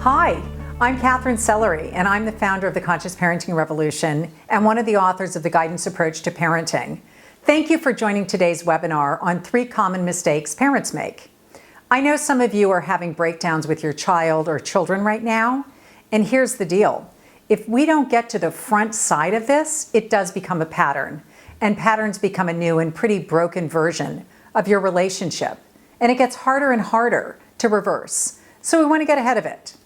Hi, I'm Catherine Sellery, and I'm the founder of the Conscious Parenting Revolution and one of the authors of the Guidance Approach to Parenting. Thank you for joining today's webinar on 3 common mistakes parents make. I know some of you are having breakdowns with your child or children right now, and here's the deal. If we don't get to the front side of this, it does become a pattern, and patterns become a new and pretty broken version of your relationship, and it gets harder and harder to reverse. So we want to get ahead of it.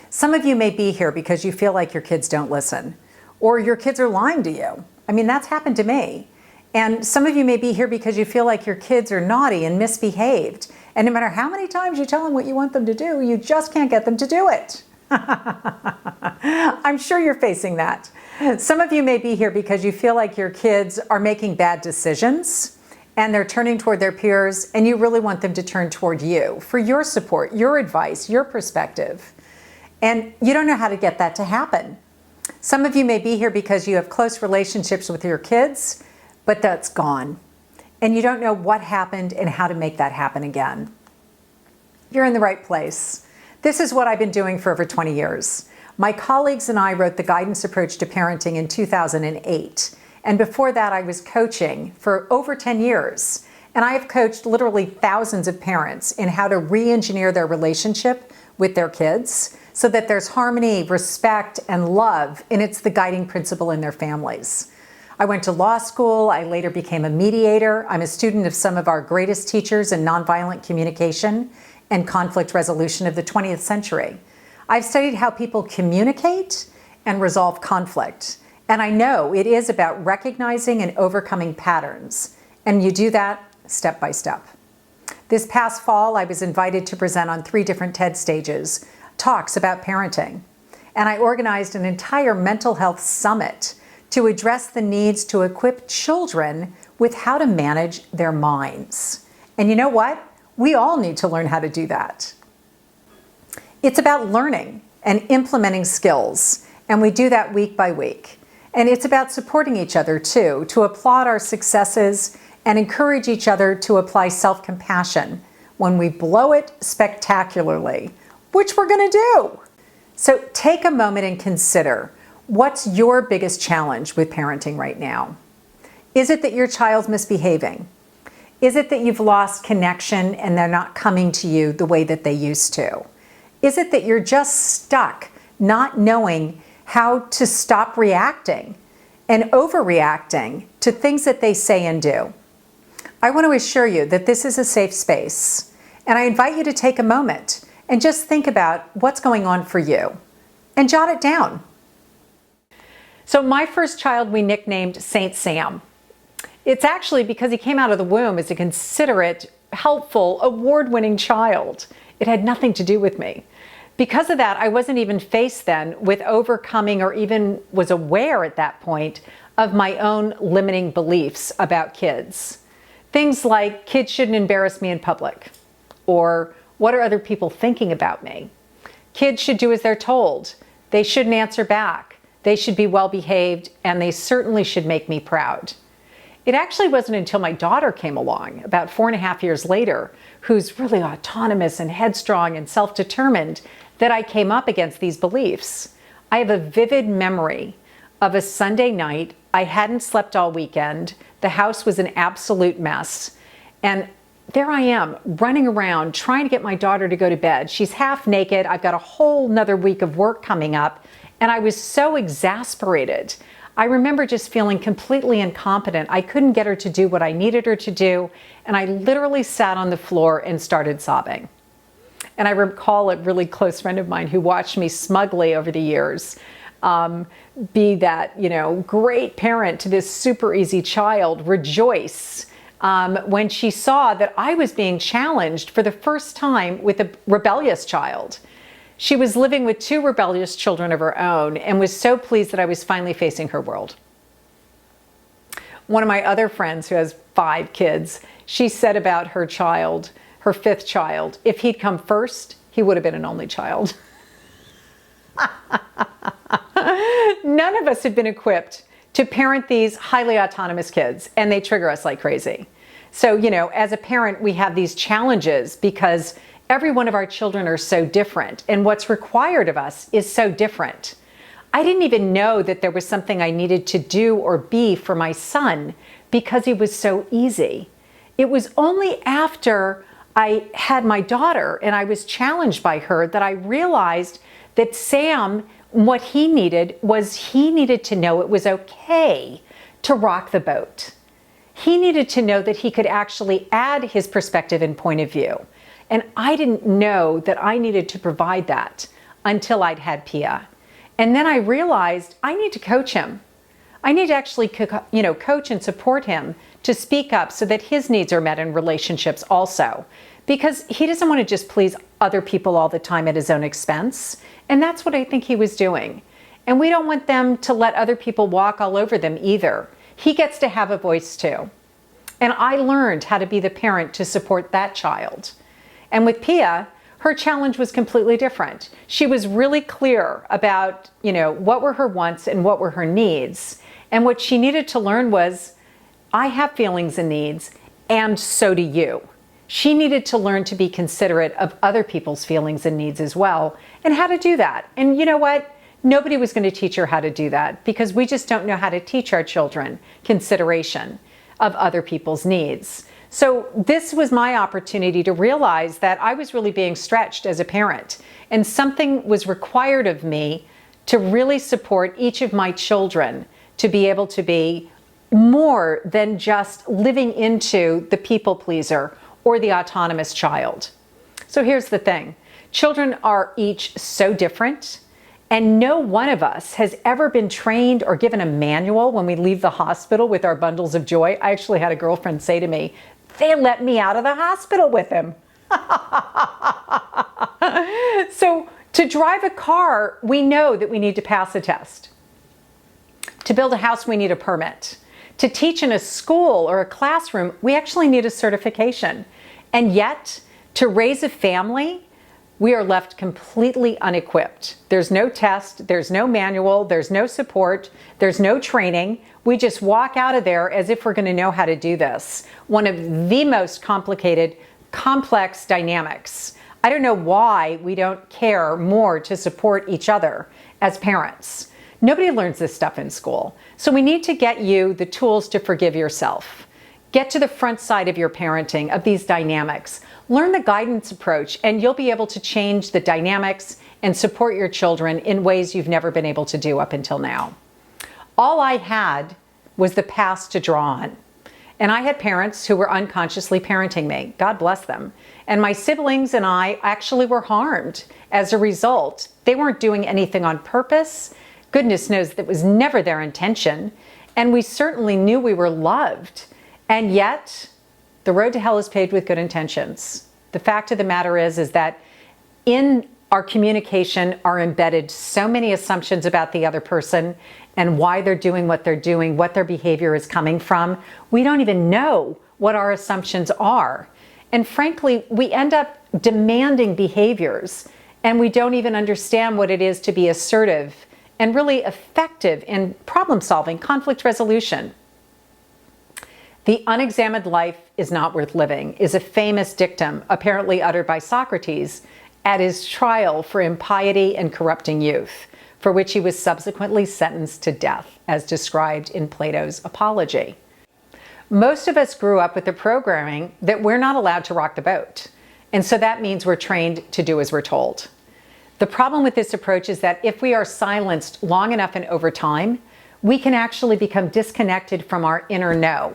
Some of you may be here because you feel like your kids don't listen, or your kids are lying to you. I mean, that's happened to me. And some of you may be here because you feel like your kids are naughty and misbehaved, and no matter how many times you tell them what you want them to do, you just can't get them to do it. I'm sure you're facing that. Some of you may be here because you feel like your kids are making bad decisions and they're turning toward their peers, and you really want them to turn toward you for your support, your advice, your perspective. And you don't know how to get that to happen. Some of you may be here because you have close relationships with your kids, but that's gone. And you don't know what happened and how to make that happen again. You're in the right place. This is what I've been doing for over 20 years. My colleagues and I wrote the Guidance Approach to Parenting in 2008. And before that, I was coaching for over 10 years. And I have coached literally thousands of parents in how to re-engineer their relationship with their kids so that there's harmony, respect, and love, and it's the guiding principle in their families. I went to law school. I later became a mediator. I'm a student of some of our greatest teachers in nonviolent communication and conflict resolution of the 20th century. I've studied how people communicate and resolve conflict. And I know it is about recognizing and overcoming patterns. And you do that step by step. This past fall, I was invited to present on 3 different TED stages, talks about parenting. And I organized an entire mental health summit to address the needs to equip children with how to manage their minds. And you know what? We all need to learn how to do that. It's about learning and implementing skills, and we do that week by week. And it's about supporting each other too, to applaud our successes and encourage each other to apply self-compassion when we blow it spectacularly, which we're going to do. So take a moment and consider, what's your biggest challenge with parenting right now? Is it that your child's misbehaving? Is it that you've lost connection and they're not coming to you the way that they used to? Is it that you're just stuck not knowing how to stop reacting and overreacting to things that they say and do? I want to assure you that this is a safe space, and I invite you to take a moment and just think about what's going on for you and jot it down. So my first child we nicknamed Saint Sam. It's actually because he came out of the womb as a considerate, helpful, award-winning child. It had nothing to do with me. Because of that, I wasn't even faced then with overcoming or even was aware at that point of my own limiting beliefs about kids. Things like kids shouldn't embarrass me in public, or what are other people thinking about me? Kids should do as they're told. They shouldn't answer back. They should be well behaved, and they certainly should make me proud. It actually wasn't until my daughter came along, about 4.5 years later, who's really autonomous and headstrong and self-determined, that I came up against these beliefs. I have a vivid memory of a Sunday night. I hadn't slept all weekend. The house was an absolute mess. And there I am, running around, trying to get my daughter to go to bed. She's half naked. I've got a whole nother week of work coming up. And I was so exasperated. I remember just feeling completely incompetent. I couldn't get her to do what I needed her to do. And I literally sat on the floor and started sobbing. And I recall a really close friend of mine who watched me smugly over the years be that, great parent to this super easy child, rejoice when she saw that I was being challenged for the first time with a rebellious child. She was living with 2 rebellious children of her own and was so pleased that I was finally facing her world. One of my other friends who has 5 kids, she said about her child, her 5th child, if he'd come first, he would have been an only child. None of us have been equipped to parent these highly autonomous kids, and they trigger us like crazy. So, as a parent, we have these challenges because Every one of our children are so different, and what's required of us is so different. I didn't even know that there was something I needed to do or be for my son because he was so easy. It was only after I had my daughter and I was challenged by her that I realized that Sam, what he needed was he needed to know it was okay to rock the boat. He needed to know that he could actually add his perspective and point of view. And I didn't know that I needed to provide that until I'd had Pia. And then I realized I need to coach him. I need to actually, coach and support him to speak up so that his needs are met in relationships also. Because he doesn't want to just please other people all the time at his own expense. And that's what I think he was doing. And we don't want them to let other people walk all over them either. He gets to have a voice too. And I learned how to be the parent to support that child. And with Pia, her challenge was completely different. She was really clear about, what were her wants and what were her needs. And what she needed to learn was, I have feelings and needs, and so do you. She needed to learn to be considerate of other people's feelings and needs as well, and how to do that. And you know what? Nobody was going to teach her how to do that because we just don't know how to teach our children consideration of other people's needs. So this was my opportunity to realize that I was really being stretched as a parent, and something was required of me to really support each of my children to be able to be more than just living into the people pleaser or the autonomous child. So here's the thing. Children are each so different, and no one of us has ever been trained or given a manual when we leave the hospital with our bundles of joy. I actually had a girlfriend say to me, "They let me out of the hospital with him." So to drive a car, we know that we need to pass a test. To build a house, we need a permit. To teach in a school or a classroom, we actually need a certification. And yet, to raise a family, we are left completely unequipped. There's no test, there's no manual, there's no support, there's no training. We just walk out of there as if we're going to know how to do this. One of the most complicated, complex dynamics. I don't know why we don't care more to support each other as parents. Nobody learns this stuff in school. So we need to get you the tools to forgive yourself. Get to the front side of your parenting, of these dynamics. Learn the guidance approach, and you'll be able to change the dynamics and support your children in ways you've never been able to do up until now. All I had was the past to draw on. And I had parents who were unconsciously parenting me. God bless them. And my siblings and I actually were harmed as a result. They weren't doing anything on purpose. Goodness knows that was never their intention. And we certainly knew we were loved. And yet, the road to hell is paved with good intentions. The fact of the matter is that in our communication are embedded so many assumptions about the other person and why they're doing, what their behavior is coming from. We don't even know what our assumptions are. And frankly, we end up demanding behaviors, and we don't even understand what it is to be assertive and really effective in problem solving, conflict resolution. The unexamined life is not worth living is a famous dictum apparently uttered by Socrates at his trial for impiety and corrupting youth, for which he was subsequently sentenced to death, as described in Plato's Apology. Most of us grew up with the programming that we're not allowed to rock the boat, and so that means we're trained to do as we're told. The problem with this approach is that if we are silenced long enough and over time, we can actually become disconnected from our inner no.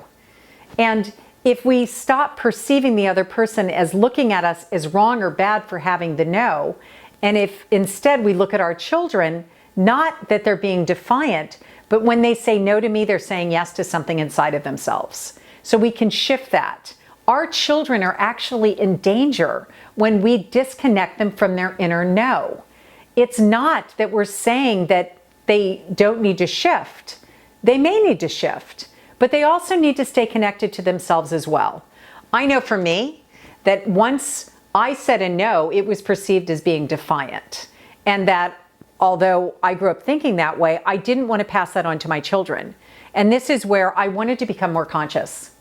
And if we stop perceiving the other person as looking at us as wrong or bad for having the no, and if instead we look at our children, not that they're being defiant, but when they say no to me, they're saying yes to something inside of themselves. So we can shift that. Our children are actually in danger when we disconnect them from their inner no. It's not that we're saying that they don't need to shift. They may need to shift, but they also need to stay connected to themselves as well. I know for me that once I said a no, it was perceived as being defiant. And that although I grew up thinking that way, I didn't want to pass that on to my children. And this is where I wanted to become more conscious.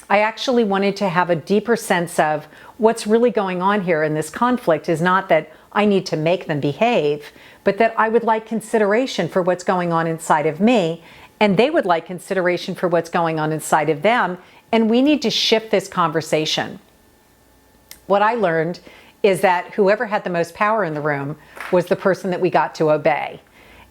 I actually wanted to have a deeper sense of what's really going on here in this conflict is not that I need to make them behave, but that I would like consideration for what's going on inside of me, and they would like consideration for what's going on inside of them, and we need to shift this conversation. What I learned is that whoever had the most power in the room was the person that we got to obey.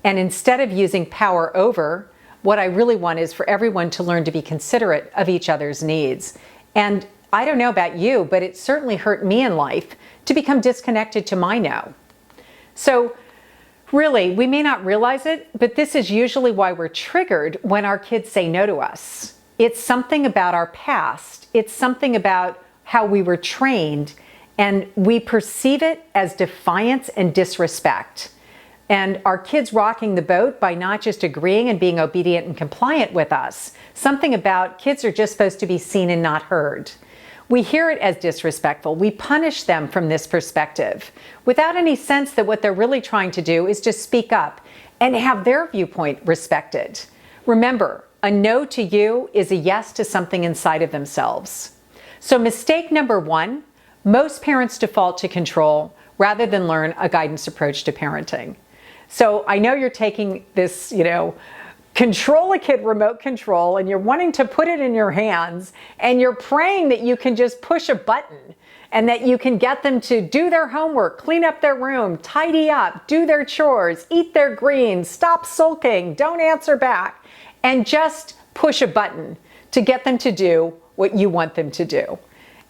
And instead of using power over, what I really want is for everyone to learn to be considerate of each other's needs. And I don't know about you, but it certainly hurt me in life to become disconnected to my no. So really, we may not realize it, but this is usually why we're triggered when our kids say no to us. It's something about our past. It's something about how we were trained, and we perceive it as defiance and disrespect. And our kids rocking the boat by not just agreeing and being obedient and compliant with us. Something about kids are just supposed to be seen and not heard. We hear it as disrespectful. We punish them from this perspective without any sense that what they're really trying to do is just speak up and have their viewpoint respected. Remember, a no to you is a yes to something inside of themselves. So mistake number one, most parents default to control rather than learn a guidance approach to parenting. So I know you're taking this, control a kid remote control, and you're wanting to put it in your hands, and you're praying that you can just push a button and that you can get them to do their homework, clean up their room, tidy up, do their chores, eat their greens, stop sulking, don't answer back, and just push a button to get them to do what you want them to do.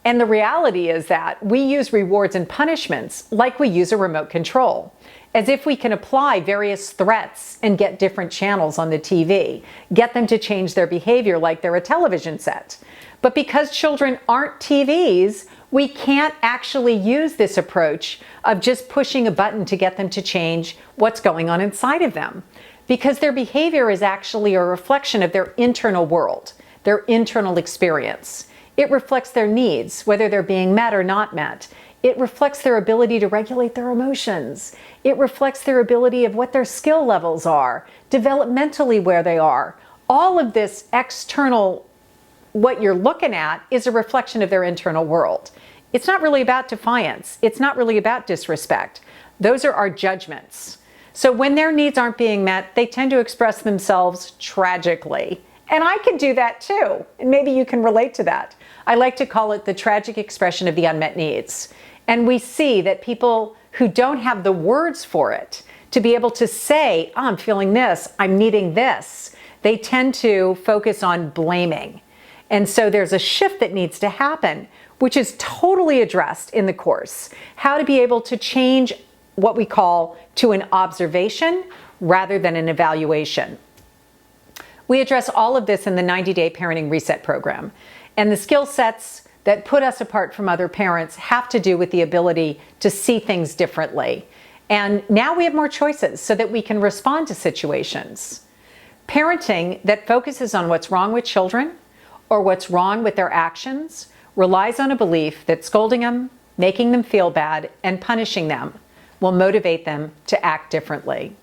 And the reality is that we use rewards and punishments like we use a remote control, as if we can apply various threats and get different channels on the TV, get them to change their behavior like they're a television set. But because children aren't TVs, we can't actually use this approach of just pushing a button to get them to change what's going on inside of them, because their behavior is actually a reflection of their internal world, their internal experience. It reflects their needs, whether they're being met or not met. It reflects their ability to regulate their emotions. It reflects their ability of what their skill levels are, developmentally where they are. All of this external, what you're looking at, is a reflection of their internal world. It's not really about defiance. It's not really about disrespect. Those are our judgments. So when their needs aren't being met, they tend to express themselves tragically. And I can do that too. And maybe you can relate to that. I like to call it the tragic expression of the unmet needs. And we see that people who don't have the words for it to be able to say, oh, I'm feeling this, I'm needing this, they tend to focus on blaming. And so there's a shift that needs to happen, which is totally addressed in the course. How to be able to change what we call to an observation rather than an evaluation. We address all of this in the 90-day Parenting Reset program. And the skill sets that put us apart from other parents have to do with the ability to see things differently. And now we have more choices so that we can respond to situations. Parenting that focuses on what's wrong with children or what's wrong with their actions relies on a belief that scolding them, making them feel bad, and punishing them will motivate them to act differently.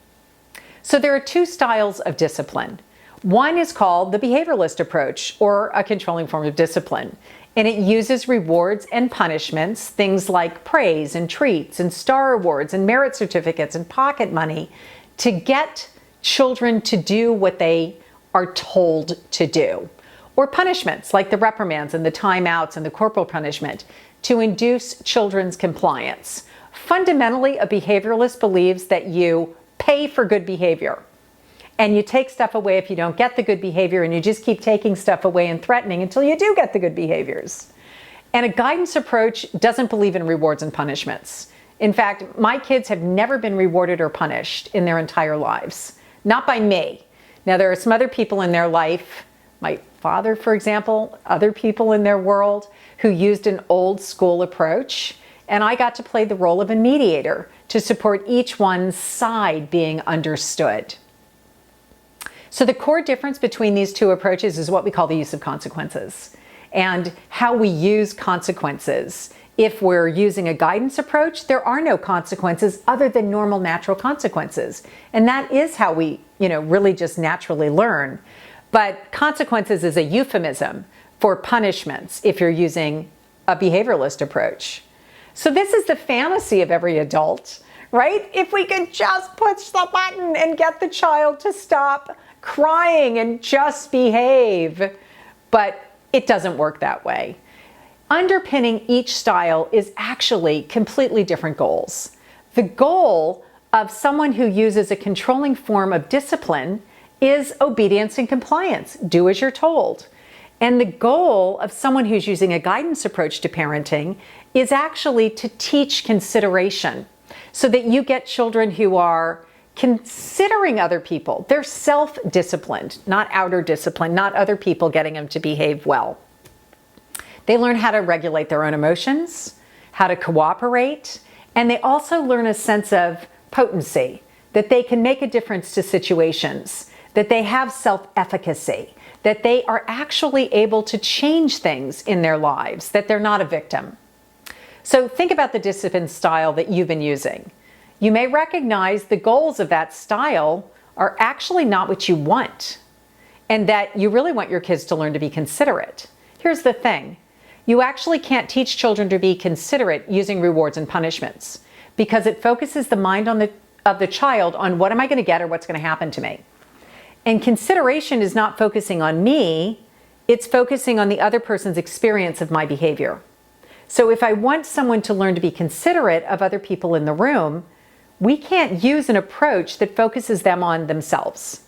So there are two styles of discipline. One is called the behavioralist approach, or a controlling form of discipline. And it uses rewards and punishments, things like praise and treats and star awards and merit certificates and pocket money, to get children to do what they are told to do. Or punishments like the reprimands and the timeouts and the corporal punishment to induce children's compliance. Fundamentally, a behavioralist believes that you pay for good behavior. And you take stuff away if you don't get the good behavior, and you just keep taking stuff away and threatening until you do get the good behaviors. And a guidance approach doesn't believe in rewards and punishments. In fact, my kids have never been rewarded or punished in their entire lives. Not by me. Now, there are some other people in their life, my father, for example, other people in their world who used an old school approach, and I got to play the role of a mediator to support each one's side being understood. So the core difference between these two approaches is what we call the use of consequences, and how we use consequences. If we're using a guidance approach, there are no consequences other than normal natural consequences. And that is how we, really just naturally learn. But consequences is a euphemism for punishments if you're using a behavioralist approach. So this is the fantasy of every adult, right? If we could just push the button and get the child to stop crying and just behave. But it doesn't work that way. Underpinning each style is actually completely different goals. The goal of someone who uses a controlling form of discipline is obedience and compliance. Do as you're told. And the goal of someone who's using a guidance approach to parenting is actually to teach consideration so that you get children who are considering other people. They're self-disciplined, not outer discipline, not other people getting them to behave well. They learn how to regulate their own emotions, how to cooperate, and they also learn a sense of potency, that they can make a difference to situations, that they have self-efficacy, that they are actually able to change things in their lives, that they're not a victim. So think about the discipline style that you've been using. You may recognize the goals of that style are actually not what you want, and that you really want your kids to learn to be considerate. Here's the thing. You actually can't teach children to be considerate using rewards and punishments because it focuses the mind of the child on what am I going to get or what's going to happen to me. And consideration is not focusing on me, it's focusing on the other person's experience of my behavior. So if I want someone to learn to be considerate of other people in the room, we can't use an approach that focuses them on themselves.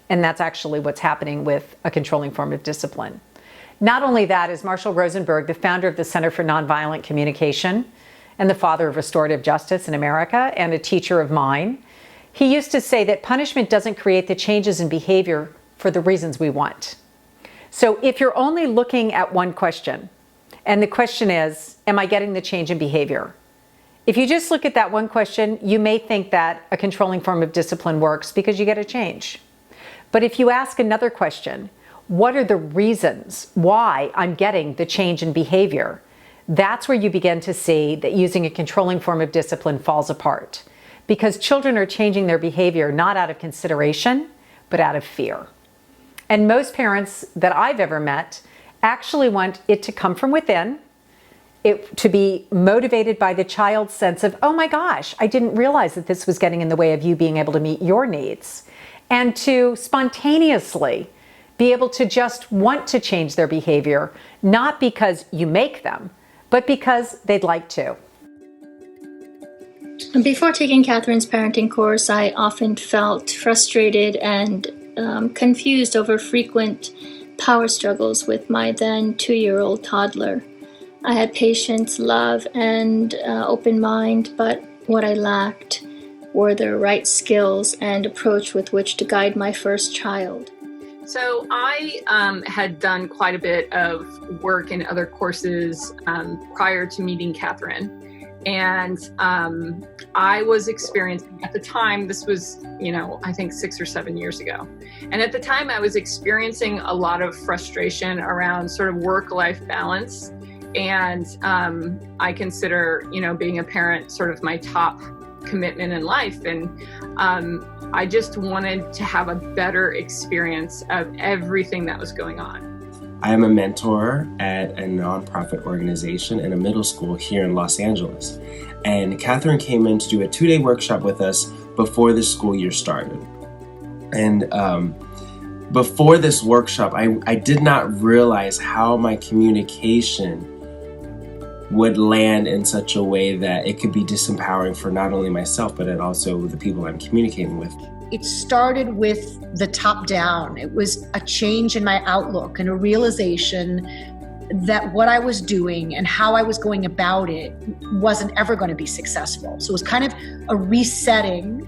And that's actually what's happening with a controlling form of discipline. Not only that, is Marshall Rosenberg, the founder of the Center for Nonviolent Communication and the father of restorative justice in America and a teacher of mine, he used to say that punishment doesn't create the changes in behavior for the reasons we want. So if you're only looking at one question, and the question is, am I getting the change in behavior? If you just look at that one question, you may think that a controlling form of discipline works because you get a change. But if you ask another question, what are the reasons why I'm getting the change in behavior? That's where you begin to see that using a controlling form of discipline falls apart. Because children are changing their behavior not out of consideration, but out of fear. And most parents that I've ever met actually want it to come from within, it to be motivated by the child's sense of, oh my gosh, I didn't realize that this was getting in the way of you being able to meet your needs. And to spontaneously be able to just want to change their behavior, not because you make them, but because they'd like to. Before taking Catherine's parenting course, I often felt frustrated and confused over frequent power struggles with my then 2-year-old toddler. I had patience, love, and open mind, but what I lacked were the right skills and approach with which to guide my first child. So I had done quite a bit of work in other courses prior to meeting Catherine. And I was experiencing, at the time, this was, I think 6 or 7 years ago. And at the time I was experiencing a lot of frustration around sort of work-life balance. And I consider, being a parent sort of my top commitment in life. And I just wanted to have a better experience of everything that was going on. I am a mentor at a nonprofit organization in a middle school here in Los Angeles. And Catherine came in to do a 2-day workshop with us before the school year started. And before this workshop, I did not realize how my communication would land in such a way that it could be disempowering for not only myself, but also the people I'm communicating with. It started with the top down. It was a change in my outlook and a realization that what I was doing and how I was going about it wasn't ever going to be successful. So it was kind of a resetting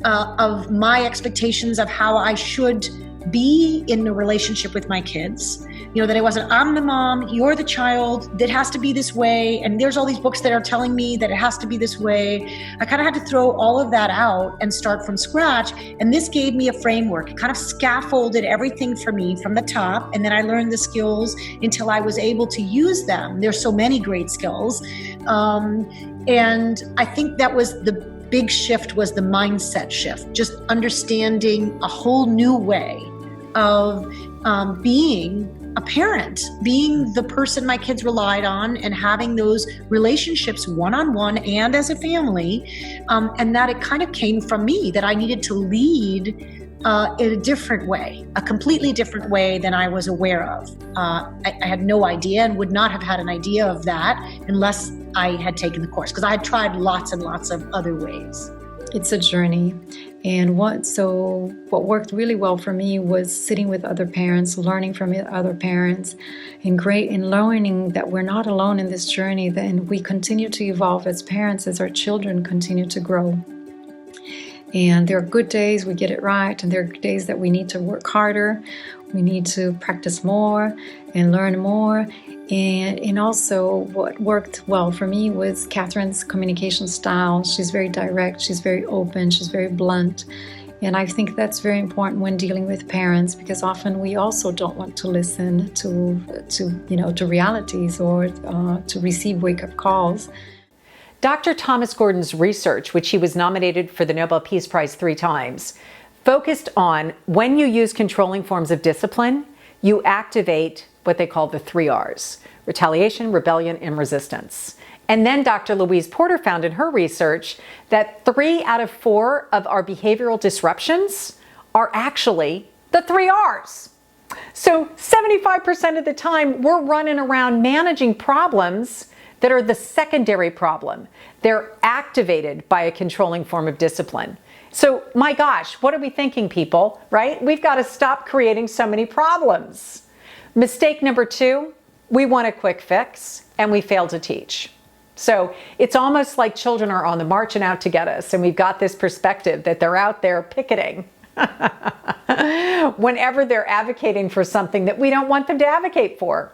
of my expectations of how I should be in a relationship with my kids. That it wasn't, I'm the mom, you're the child, that has to be this way, and there's all these books that are telling me that it has to be this way. I kind of had to throw all of that out and start from scratch, and this gave me a framework. It kind of scaffolded everything for me from the top, and then I learned the skills until I was able to use them. There's so many great skills, and I think that was the big shift, was the mindset shift, just understanding a whole new way of being a parent, being the person my kids relied on and having those relationships one-on-one and as a family, and that it kind of came from me that I needed to lead in a different way, a completely different way than I was aware of. I had no idea and would not have had an idea of that unless I had taken the course, because I had tried lots and lots of other ways. It's a journey. And what worked really well for me was sitting with other parents, learning from other parents, and learning that we're not alone in this journey, and we continue to evolve as parents as our children continue to grow. And there are good days we get it right, and there are days that we need to work harder, we need to practice more and learn more. And also what worked well for me was Catherine's communication style. She's very direct, she's very open, she's very blunt. And I think that's very important when dealing with parents, because often we also don't want to listen to realities or to receive wake-up calls. Dr. Thomas Gordon's research, which he was nominated for the Nobel Peace Prize 3 times, focused on when you use controlling forms of discipline, you activate what they call the 3 R's: retaliation, rebellion, and resistance. And then Dr. Louise Porter found in her research that 3 out of 4 of our behavioral disruptions are actually the 3 R's. So 75% of the time we're running around managing problems that are the secondary problem. They're activated by a controlling form of discipline. So my gosh, what are we thinking, people, right? We've got to stop creating so many problems. Mistake number 2, we want a quick fix and we fail to teach. So it's almost like children are on the marching out to get us, and we've got this perspective that they're out there picketing whenever they're advocating for something that we don't want them to advocate for.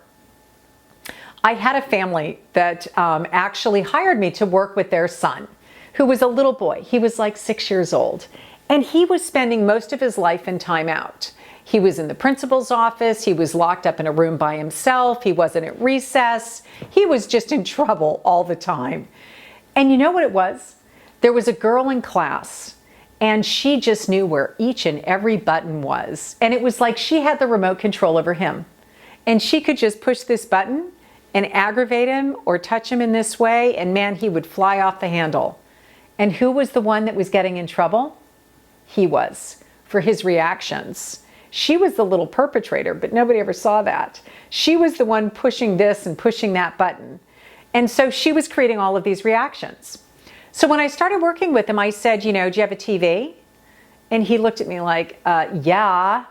I had a family that actually hired me to work with their son, who was a little boy. He was like 6 years old, and he was spending most of his life in timeout. He was in the principal's office. He was locked up in a room by himself. He wasn't at recess. He was just in trouble all the time. And you know what it was? There was a girl in class, and she just knew where each and every button was. And it was like she had the remote control over him. And she could just push this button and aggravate him or touch him in this way, and man, he would fly off the handle. And who was the one that was getting in trouble? He was, for his reactions. She was the little perpetrator, but nobody ever saw that. She was the one pushing this and pushing that button. And so she was creating all of these reactions. So when I started working with him, I said, do you have a TV? And he looked at me like, yeah.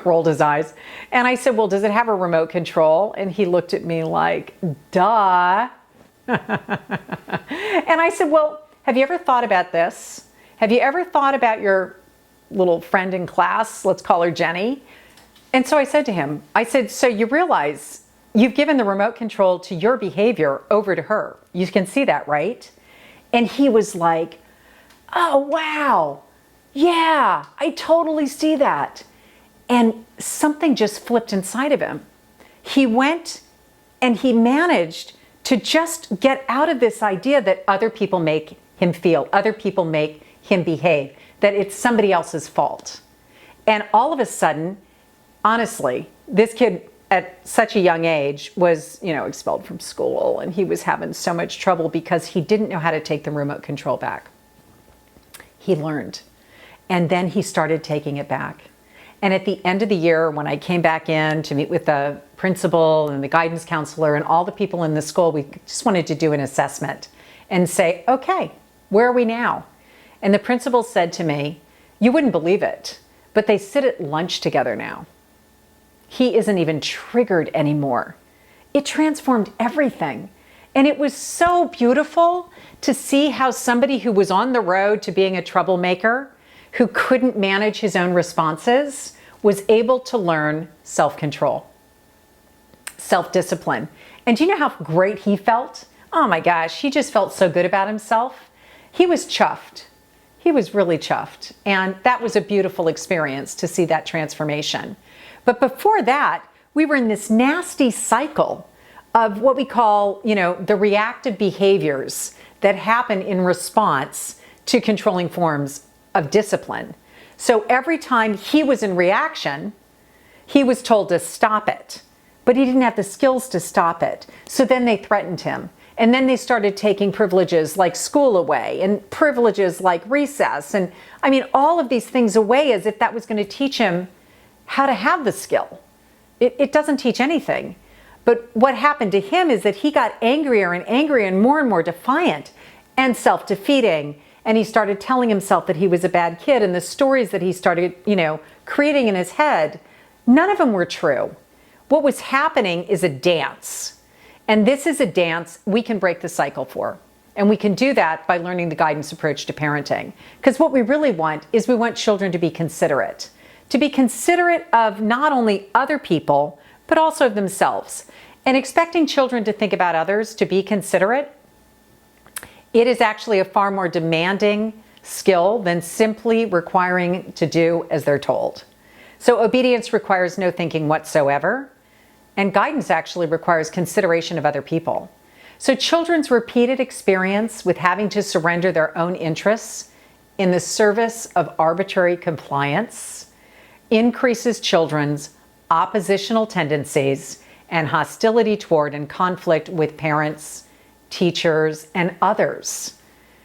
Rolled his eyes. And I said, well, does it have a remote control? And he looked at me like, duh. And I said, well, have you ever thought about this? Have you ever thought about your little friend in class? Let's call her Jenny. And so I said to him, so you realize you've given the remote control to your behavior over to her. You can see that, right? And he was like, oh, wow. Yeah, I totally see that. And something just flipped inside of him. He went and he managed to just get out of this idea that other people make him feel, other people make him behave, that it's somebody else's fault. And all of a sudden, honestly, this kid at such a young age was, expelled from school, and he was having so much trouble because he didn't know how to take the remote control back. He learned. And then he started taking it back. And at the end of the year, when I came back in to meet with the principal and the guidance counselor and all the people in the school, we just wanted to do an assessment and say, okay, where are we now? And the principal said to me, you wouldn't believe it, but they sit at lunch together now. He isn't even triggered anymore. It transformed everything. And it was so beautiful to see how somebody who was on the road to being a troublemaker, who couldn't manage his own responses, was able to learn self-control, self-discipline. And do you know how great he felt? Oh my gosh, he just felt so good about himself. He was chuffed. He was really chuffed. And that was a beautiful experience to see that transformation. But before that, we were in this nasty cycle of what we call, the reactive behaviors that happen in response to controlling forms of discipline. So every time he was in reaction, He was told to stop it, but he didn't have the skills to stop it. So then they threatened him. And then they started taking privileges like school away and privileges like recess. And I mean, all of these things away as if that was going to teach him how to have the skill. It doesn't teach anything. But what happened to him is that he got angrier and angrier and more defiant and self-defeating. And he started telling himself that he was a bad kid. And the stories that he started, creating in his head, none of them were true. What was happening is a dance. And this is a dance we can break the cycle for. And we can do that by learning the guidance approach to parenting. Because what we really want is we want children to be considerate of not only other people, but also of themselves. And expecting children to think about others, to be considerate, it is actually a far more demanding skill than simply requiring to do as they're told. So obedience requires no thinking whatsoever. And guidance actually requires consideration of other people. So children's repeated experience with having to surrender their own interests in the service of arbitrary compliance increases children's oppositional tendencies and hostility toward and conflict with parents, teachers, and others.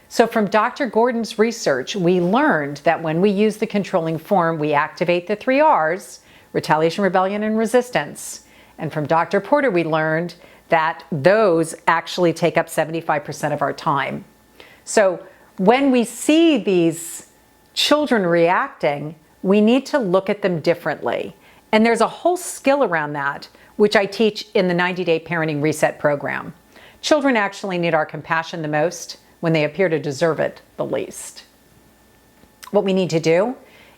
So from Dr. Gordon's research, we learned that when we use the controlling form, we activate the 3 R's, retaliation, rebellion, and resistance. And from Dr. Porter, we learned that those actually take up 75% of our time. So when we see these children reacting, we need to look at them differently. And there's a whole skill around that, which I teach in the 90-Day Parenting Reset program. Children actually need our compassion the most when they appear to deserve it the least. What we need to do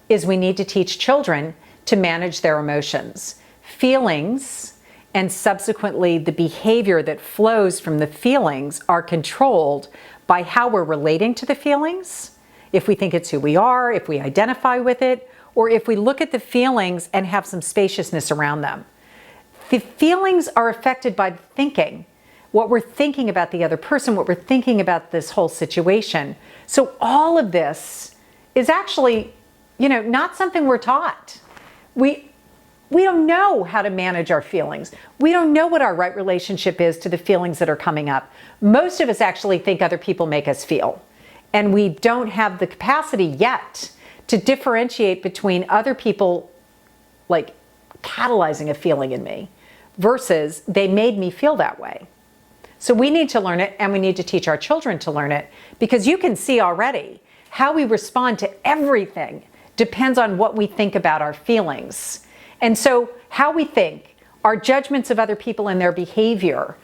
is we need to teach children to manage their emotions. Feelings and subsequently the behavior that flows from the feelings are controlled by how we're relating to the feelings, if we think it's who we are, if we identify with it, or if we look at the feelings and have some spaciousness around them. The feelings are affected by the thinking, what we're thinking about the other person, what we're thinking about this whole situation. So all of this is actually, not something we're taught. We don't know how to manage our feelings. We don't know what our right relationship is to the feelings that are coming up. Most of us actually think other people make us feel. And we don't have the capacity yet to differentiate between other people like catalyzing a feeling in me versus they made me feel that way. So we need to learn it, and we need to teach our children to learn it, because you can see already how we respond to everything depends on what we think about our feelings. And so how we think, our judgments of other people and their behavior,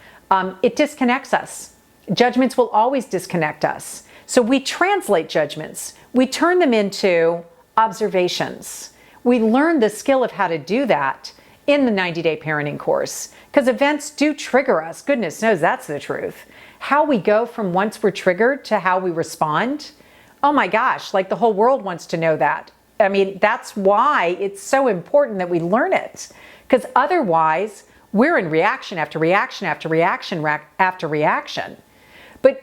it disconnects us. Judgments will always disconnect us. So we translate judgments. We turn them into observations. We learn the skill of how to do that in the 90-Day Parenting course, because events do trigger us. Goodness knows that's the truth. How we go from once we're triggered to how we respond, oh my gosh, like the whole world wants to know that. I mean, that's why it's so important that we learn it, because otherwise we're in reaction after reaction after reaction after reaction. But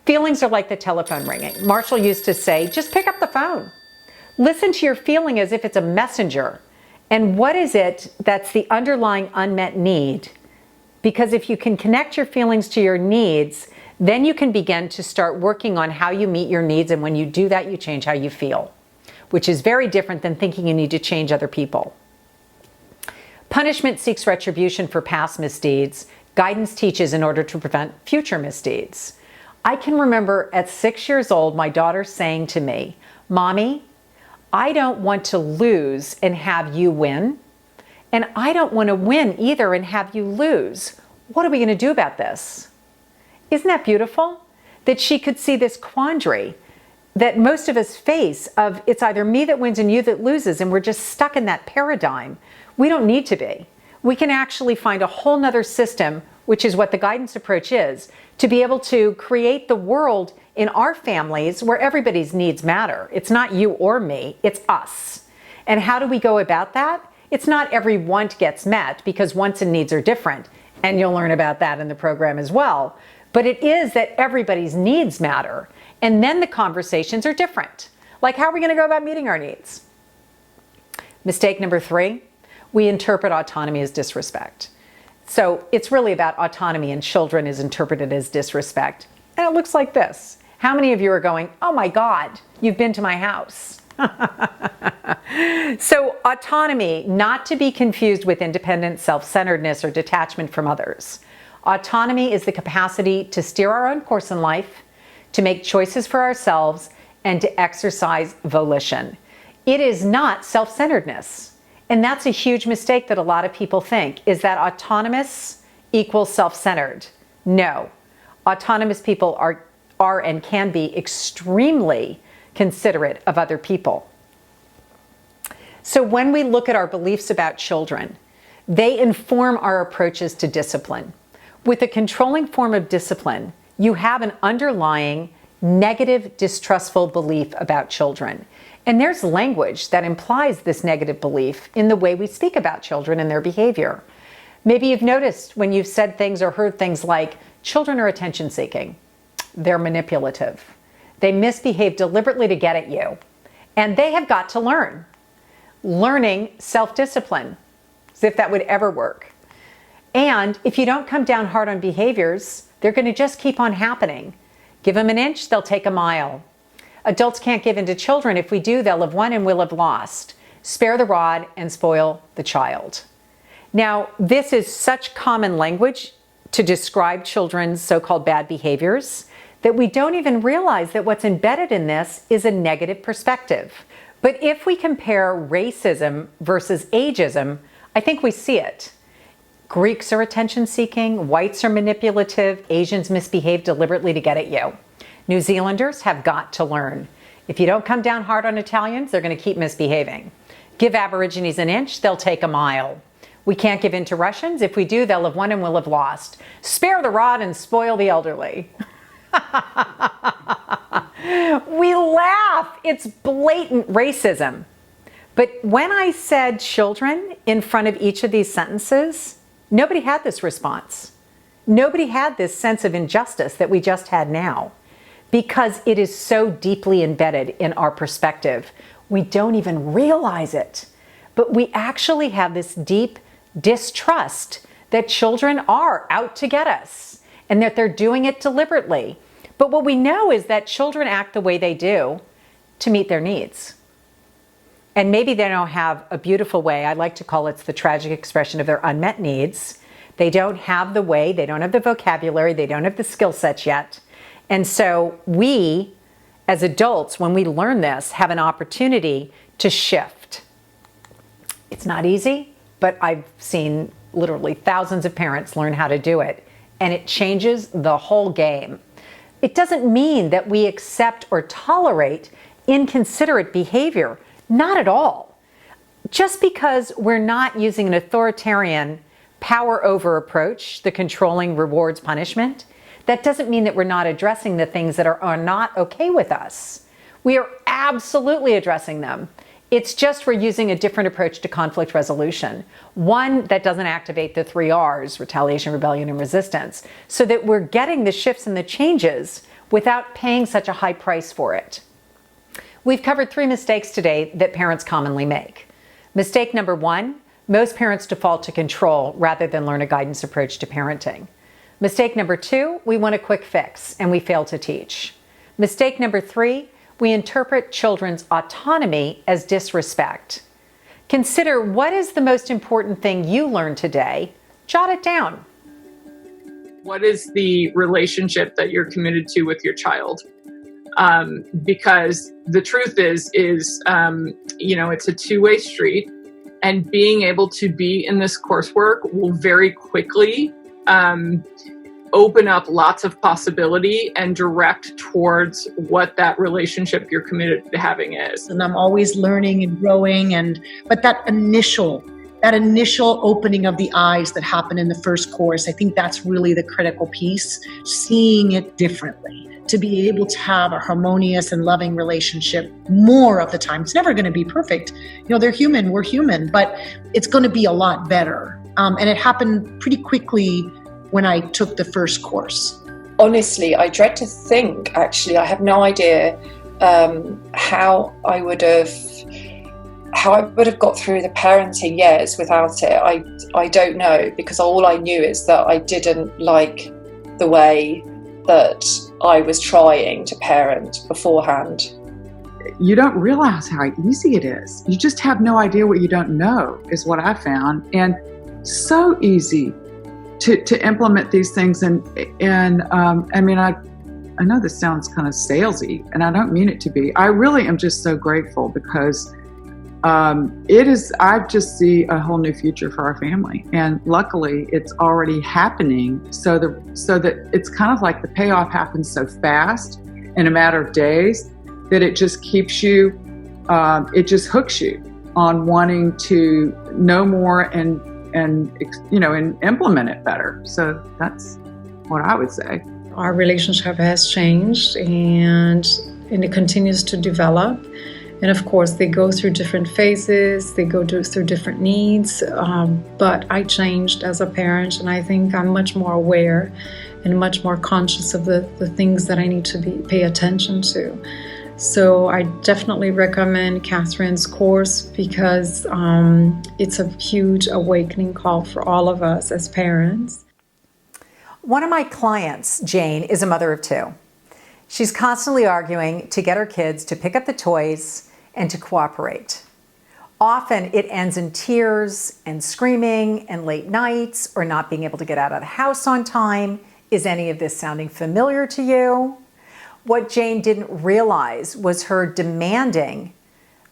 feelings are like the telephone ringing. Marshall used to say, just pick up the phone. Listen to your feeling as if it's a messenger. And what is it that's the underlying unmet need? Because if you can connect your feelings to your needs, then you can begin to start working on how you meet your needs. And when you do that, you change how you feel, which is very different than thinking you need to change other people. Punishment seeks retribution for past misdeeds. Guidance teaches in order to prevent future misdeeds. I can remember at 6 years old, my daughter saying to me, "Mommy, I don't want to lose and have you win. And I don't want to win either and have you lose. What are we going to do about this?" Isn't that beautiful? That she could see this quandary that most of us face of it's either me that wins and you that loses, and we're just stuck in that paradigm. We don't need to be. We can actually find a whole nother system, which is what the guidance approach is, to be able to create the world in our families where everybody's needs matter. It's not you or me, it's us. And how do we go about that? It's not every want gets met, because wants and needs are different. And you'll learn about that in the program as well. But it is that everybody's needs matter. And then the conversations are different. Like, how are we going to go about meeting our needs? Mistake number 3, we interpret autonomy as disrespect. So it's really about autonomy, and children is interpreted as disrespect. And it looks like this. How many of you are going, oh my God, you've been to my house? So autonomy, not to be confused with independence, self-centeredness, or detachment from others. Autonomy is the capacity to steer our own course in life, to make choices for ourselves, and to exercise volition. It is not self-centeredness. And that's a huge mistake that a lot of people think, is that autonomous equals self-centered. No. Autonomous people are and can be extremely considerate of other people. So when we look at our beliefs about children, they inform our approaches to discipline. With a controlling form of discipline, you have an underlying negative, distrustful belief about children. And there's language that implies this negative belief in the way we speak about children and their behavior. Maybe you've noticed when you've said things or heard things like, children are attention seeking. They're manipulative. They misbehave deliberately to get at you. And they have got to learn. Learning self-discipline, as if that would ever work. And if you don't come down hard on behaviors, they're going to just keep on happening. Give them an inch, they'll take a mile. Adults can't give in to children. If we do, they'll have won and we'll have lost. Spare the rod and spoil the child. Now, this is such common language to describe children's so-called bad behaviors that we don't even realize that what's embedded in this is a negative perspective. But if we compare racism versus ageism, I think we see it. Greeks are attention-seeking, whites are manipulative, Asians misbehave deliberately to get at you. New Zealanders have got to learn. If you don't come down hard on Italians, they're going to keep misbehaving. Give Aborigines an inch, they'll take a mile. We can't give in to Russians. If we do, they'll have won and we'll have lost. Spare the rod and spoil the elderly. We laugh. It's blatant racism. But when I said children in front of each of these sentences, nobody had this response. Nobody had this sense of injustice that we just had now, because it is so deeply embedded in our perspective. We don't even realize it, but we actually have this deep distrust that children are out to get us and that they're doing it deliberately. But what we know is that children act the way they do to meet their needs. And maybe they don't have a beautiful way. I like to call it the tragic expression of their unmet needs. They don't have the way, they don't have the vocabulary, they don't have the skill sets yet. And so we, as adults, when we learn this, have an opportunity to shift. It's not easy, but I've seen literally thousands of parents learn how to do it, and it changes the whole game. It doesn't mean that we accept or tolerate inconsiderate behavior. Not at all. Just because we're not using an authoritarian power over approach, the controlling rewards punishment, that doesn't mean that we're not addressing the things that are not okay with us. We are absolutely addressing them. It's just we're using a different approach to conflict resolution, one that doesn't activate the 3 R's, retaliation, rebellion, and resistance, so that we're getting the shifts and the changes without paying such a high price for it. We've covered 3 mistakes today that parents commonly make. Mistake number 1, most parents default to control rather than learn a guidance approach to parenting. Mistake number 2, we want a quick fix and we fail to teach. Mistake number 3, we interpret children's autonomy as disrespect. Consider what is the most important thing you learned today. Jot it down. What is the relationship that you're committed to with your child? Because the truth is, it's a two-way street, and being able to be in this coursework will very quickly open up lots of possibility and direct towards what that relationship you're committed to having is. And I'm always learning and growing, but that initial opening of the eyes that happened in the first course, I think that's really the critical piece, seeing it differently, to be able to have a harmonious and loving relationship more of the time. It's never going to be perfect. They're human, we're human, but it's going to be a lot better. And it happened pretty quickly when I took the first course. Honestly, I dread to think, actually, I have no idea how I would have how I would have got through the parenting years without it, I don't know, because all I knew is that I didn't like the way that I was trying to parent beforehand. You don't realize how easy it is. You just have no idea what you don't know, is what I found. And so easy to implement these things. And I mean, I know this sounds kind of salesy, and I don't mean it to be. I really am just so grateful, because I just see a whole new future for our family. And luckily it's already happening. So that it's kind of like the payoff happens so fast in a matter of days that it just keeps you, it just hooks you on wanting to know more and implement it better. So that's what I would say. Our relationship has changed, and it continues to develop. And of course, they go through different phases, they go through different needs, but I changed as a parent, and I think I'm much more aware and much more conscious of the things that I need to pay attention to. So I definitely recommend Catherine's course, because it's a huge awakening call for all of us as parents. One of my clients, Jane, is a mother of two. She's constantly arguing to get her kids to pick up the toys and to cooperate. Often it ends in tears and screaming and late nights, or not being able to get out of the house on time. Is any of this sounding familiar to you? What Jane didn't realize was her demanding,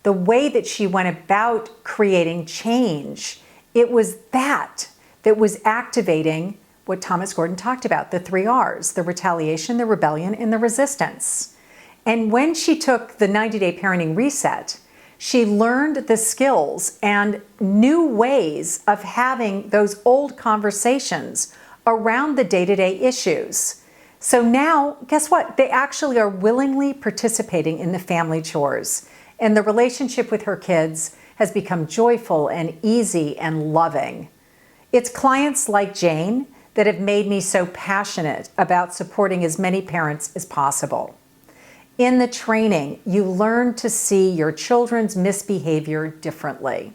the way that she went about creating change. It was that was activating what Thomas Gordon talked about, the 3 R's, the retaliation, the rebellion, and the resistance. And when she took the 90-day parenting reset, she learned the skills and new ways of having those old conversations around the day-to-day issues. So now, guess what? They actually are willingly participating in the family chores. And the relationship with her kids has become joyful and easy and loving. It's clients like Jane that have made me so passionate about supporting as many parents as possible. In the training, you learn to see your children's misbehavior differently.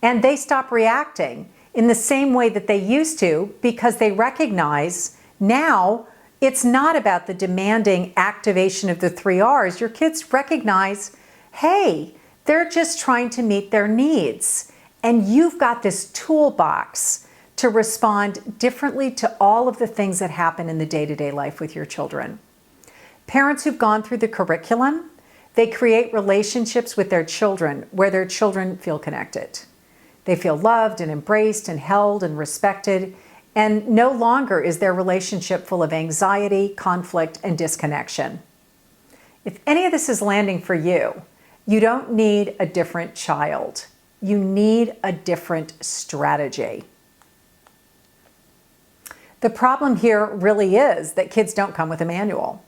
And they stop reacting in the same way that they used to, because they recognize now it's not about the demanding activation of the 3 R's. Your kids recognize, hey, they're just trying to meet their needs. And you've got this toolbox to respond differently to all of the things that happen in the day-to-day life with your children. Parents who've gone through the curriculum, they create relationships with their children where their children feel connected. They feel loved and embraced and held and respected, and no longer is their relationship full of anxiety, conflict, and disconnection. If any of this is landing for you, you don't need a different child. You need a different strategy. The problem here really is that kids don't come with a manual.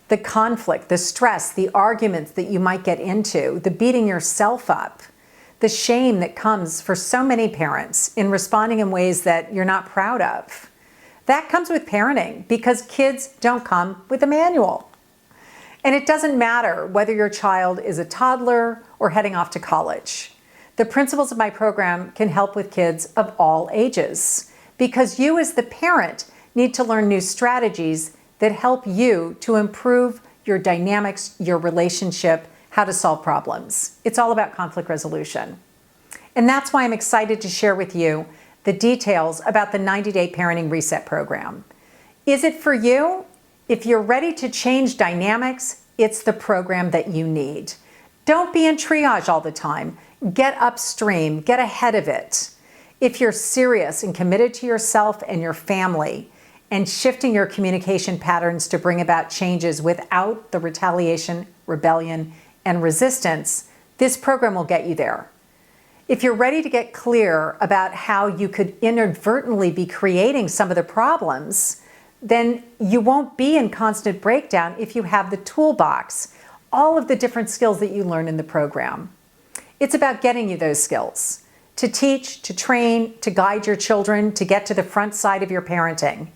The conflict, the stress, the arguments that you might get into, the beating yourself up, the shame that comes for so many parents in responding in ways that you're not proud of. That comes with parenting, because kids don't come with a manual. And it doesn't matter whether your child is a toddler or heading off to college. The principles of my program can help with kids of all ages, because you as the parent need to learn new strategies that help you to improve your dynamics, your relationship, how to solve problems. It's all about conflict resolution. And that's why I'm excited to share with you the details about the 90-day Parenting Reset program. Is it for you? If you're ready to change dynamics, it's the program that you need. Don't be in triage all the time. Get upstream, get ahead of it. If you're serious and committed to yourself and your family, and shifting your communication patterns to bring about changes without the retaliation, rebellion, and resistance, this program will get you there. If you're ready to get clear about how you could inadvertently be creating some of the problems, then you won't be in constant breakdown if you have the toolbox, all of the different skills that you learn in the program. It's about getting you those skills, to teach, to train, to guide your children, to get to the front side of your parenting.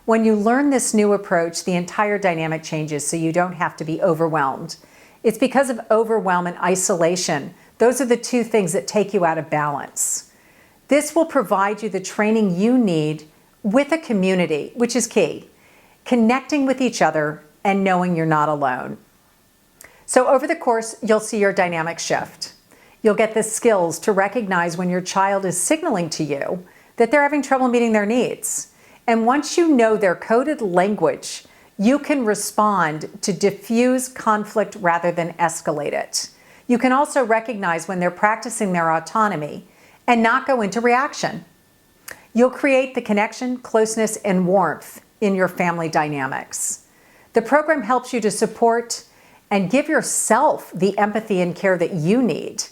When you learn this new approach, the entire dynamic changes so you don't have to be overwhelmed. It's because of overwhelm and isolation Those are the two things that take you out of balance. This will provide you the training you need with a community, which is key, connecting with each other and knowing you're not alone. So over the course, you'll see your dynamic shift. You'll get the skills to recognize when your child is signaling to you that they're having trouble meeting their needs. And once you know their coded language, you can respond to diffuse conflict rather than escalate it. You can also recognize when they're practicing their autonomy and not go into reaction. You'll create the connection, closeness, and warmth in your family dynamics. The program helps you to support and give yourself the empathy and care that you need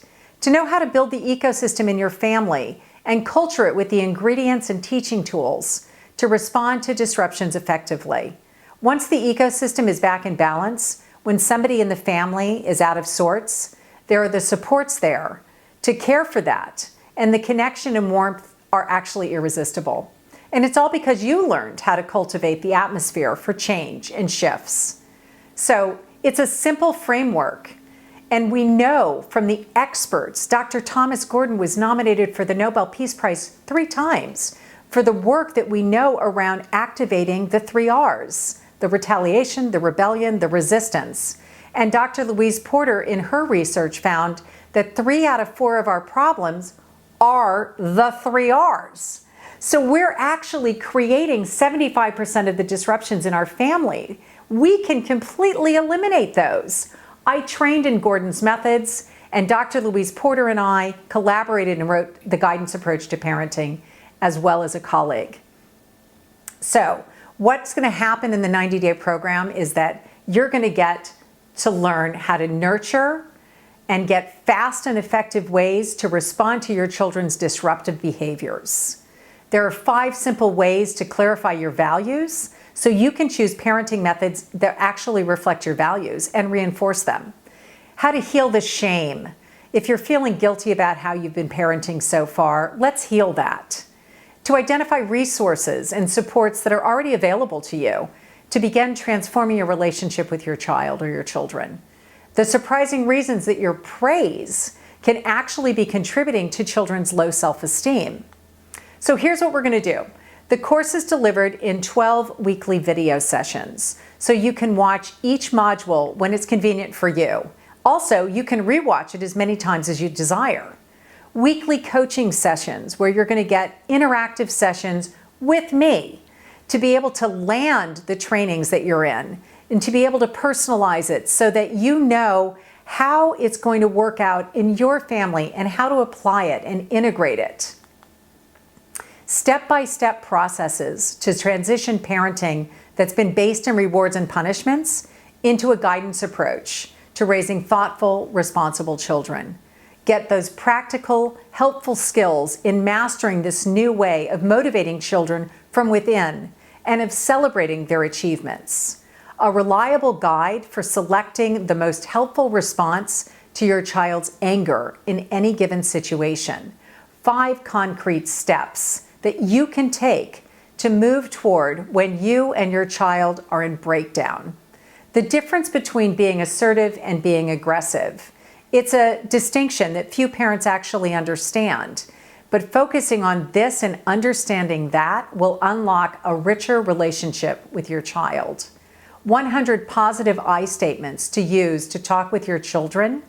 to know how to build the ecosystem in your family and culture it with the ingredients and teaching tools to respond to disruptions effectively. Once the ecosystem is back in balance, when somebody in the family is out of sorts, there are the supports there to care for that, and the connection and warmth are actually irresistible. And it's all because you learned how to cultivate the atmosphere for change and shifts. So it's a simple framework. And we know from the experts, Dr. Thomas Gordon was nominated for the Nobel Peace Prize 3 times for the work that we know around activating the 3 R's, the retaliation, the rebellion, the resistance. And Dr. Louise Porter in her research found that 3 out of 4 of our problems are the 3 R's. So we're actually creating 75% of the disruptions in our family. We can completely eliminate those. I trained in Gordon's methods, and Dr. Louise Porter and I collaborated and wrote the Guidance Approach to Parenting, as well as a colleague. So what's going to happen in the 90-day program is that you're going to get to learn how to nurture and get fast and effective ways to respond to your children's disruptive behaviors. There are 5 simple ways to clarify your values so you can choose parenting methods that actually reflect your values and reinforce them. How to heal the shame. If you're feeling guilty about how you've been parenting so far, let's heal that. To identify resources and supports that are already available to you to begin transforming your relationship with your child or your children. The surprising reasons that your praise can actually be contributing to children's low self-esteem. So here's what we're going to do. The course is delivered in 12 weekly video sessions, so you can watch each module when it's convenient for you. Also, you can rewatch it as many times as you desire. Weekly coaching sessions where you're going to get interactive sessions with me to be able to land the trainings that you're in and to be able to personalize it so that you know how it's going to work out in your family and how to apply it and integrate it. Step-by-step processes to transition parenting that's been based in rewards and punishments into a guidance approach to raising thoughtful, responsible children. Get those practical, helpful skills in mastering this new way of motivating children from within and of celebrating their achievements. A reliable guide for selecting the most helpful response to your child's anger in any given situation. 5 concrete steps that you can take to move toward when you and your child are in breakdown. The difference between being assertive and being aggressive. It's a distinction that few parents actually understand, but focusing on this and understanding that will unlock a richer relationship with your child. 100 positive I statements to use to talk with your children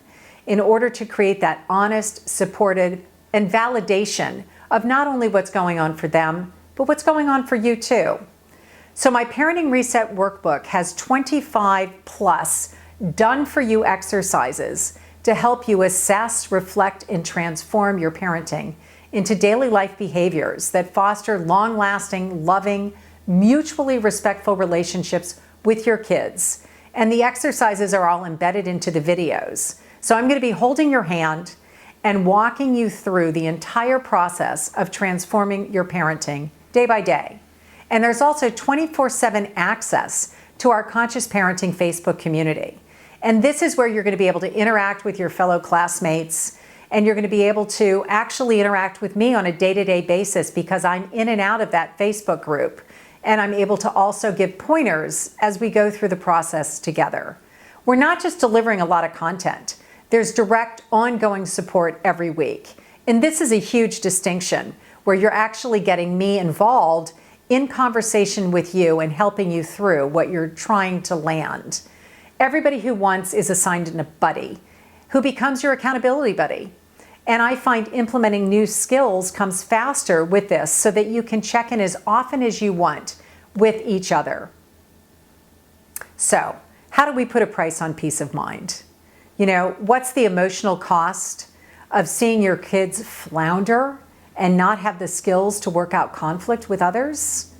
in order to create that honest, supported, and validation of not only what's going on for them, but what's going on for you too. So my Parenting Reset workbook has 25 plus done-for-you exercises to help you assess, reflect, and transform your parenting into daily life behaviors that foster long-lasting, loving, mutually respectful relationships with your kids. And the exercises are all embedded into the videos. So I'm going to be holding your hand and walking you through the entire process of transforming your parenting day by day. And there's also 24/7 access to our Conscious Parenting Facebook community. And this is where you're going to be able to interact with your fellow classmates, and you're going to be able to actually interact with me on a day-to-day basis because I'm in and out of that Facebook group. And I'm able to also give pointers as we go through the process together. We're not just delivering a lot of content. There's direct, ongoing support every week. And this is a huge distinction where you're actually getting me involved in conversation with you and helping you through what you're trying to land. Everybody who wants is assigned a buddy who becomes your accountability buddy. And I find implementing new skills comes faster with this so that you can check in as often as you want with each other. So, how do we put a price on peace of mind? You know, what's the emotional cost of seeing your kids flounder and not have the skills to work out conflict with others?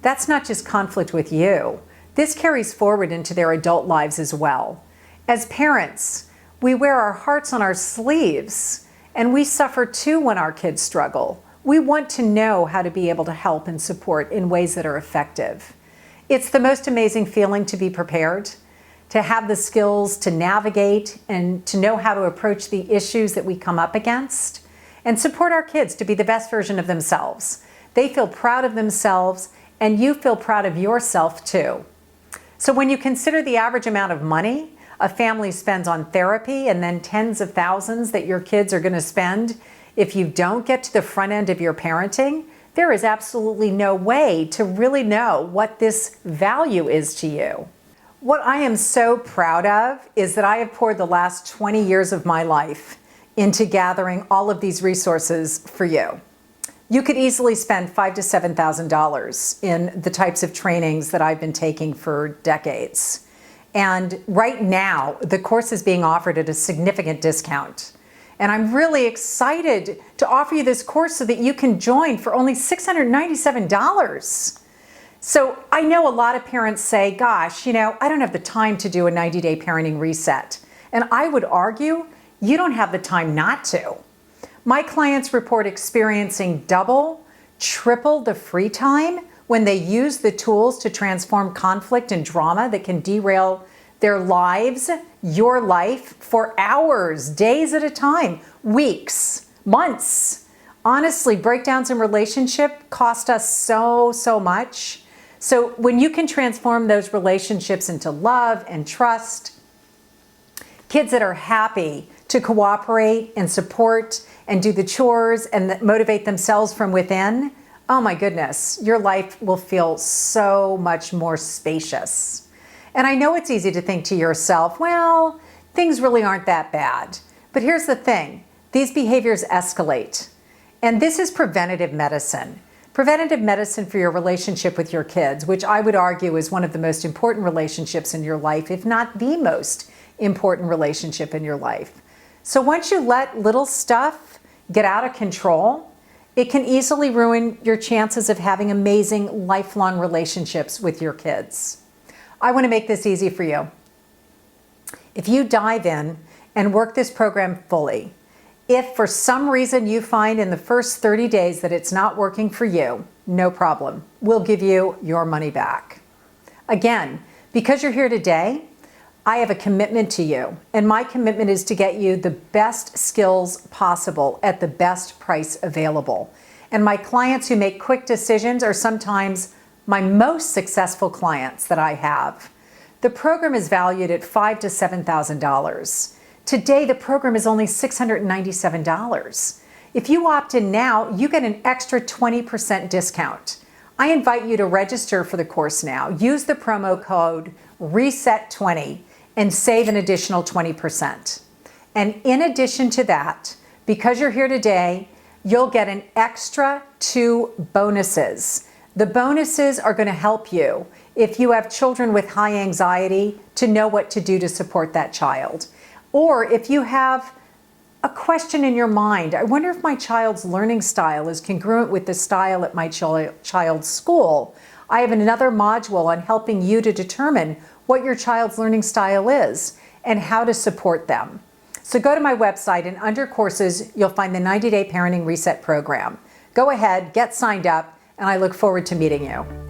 That's not just conflict with you. This carries forward into their adult lives as well. As parents, we wear our hearts on our sleeves, and we suffer too when our kids struggle. We want to know how to be able to help and support in ways that are effective. It's the most amazing feeling to be prepared, to have the skills to navigate and to know how to approach the issues that we come up against and support our kids to be the best version of themselves. They feel proud of themselves and you feel proud of yourself too. So when you consider the average amount of money a family spends on therapy and then tens of thousands that your kids are going to spend if you don't get to the front end of your parenting, there is absolutely no way to really know what this value is to you. What I am so proud of is that I have poured the last 20 years of my life into gathering all of these resources for you. You could easily spend $5,000 to $7,000 in the types of trainings that I've been taking for decades. And right now, the course is being offered at a significant discount. And I'm really excited to offer you this course so that you can join for only $697. So I know a lot of parents say, gosh, you know, I don't have the time to do a 90-day parenting reset. And I would argue you don't have the time not to. My clients report experiencing double, triple the free time when they use the tools to transform conflict and drama that can derail their lives, your life, for hours, days at a time, weeks, months. Honestly, breakdowns in relationship cost us so much. So when you can transform those relationships into love and trust, kids that are happy to cooperate and support and do the chores and that motivate themselves from within, oh my goodness, your life will feel so much more spacious. And I know it's easy to think to yourself, well, things really aren't that bad. But here's the thing, these behaviors escalate. And this is preventative medicine. Preventative medicine for your relationship with your kids, which I would argue is one of the most important relationships in your life, if not the most important relationship in your life. So once you let little stuff get out of control, it can easily ruin your chances of having amazing lifelong relationships with your kids. I want to make this easy for you. If you dive in and work this program fully, if for some reason you find in the first 30 days that it's not working for you, no problem. We'll give you your money back. Again, because you're here today, I have a commitment to you, and my commitment is to get you the best skills possible at the best price available. And my clients who make quick decisions are sometimes my most successful clients that I have. The program is valued at $5,000 to $7,000. Today, the program is only $697. If you opt in now, you get an extra 20% discount. I invite you to register for the course now. Use the promo code RESET20 and save an additional 20%. And in addition to that, because you're here today, you'll get an extra 2 bonuses. The bonuses are going to help you if you have children with high anxiety to know what to do to support that child. Or if you have a question in your mind, I wonder if my child's learning style is congruent with the style at my child's school. I have another module on helping you to determine what your child's learning style is and how to support them. So go to my website and under courses, you'll find the 90-day Parenting Reset program. Go ahead, get signed up, and I look forward to meeting you.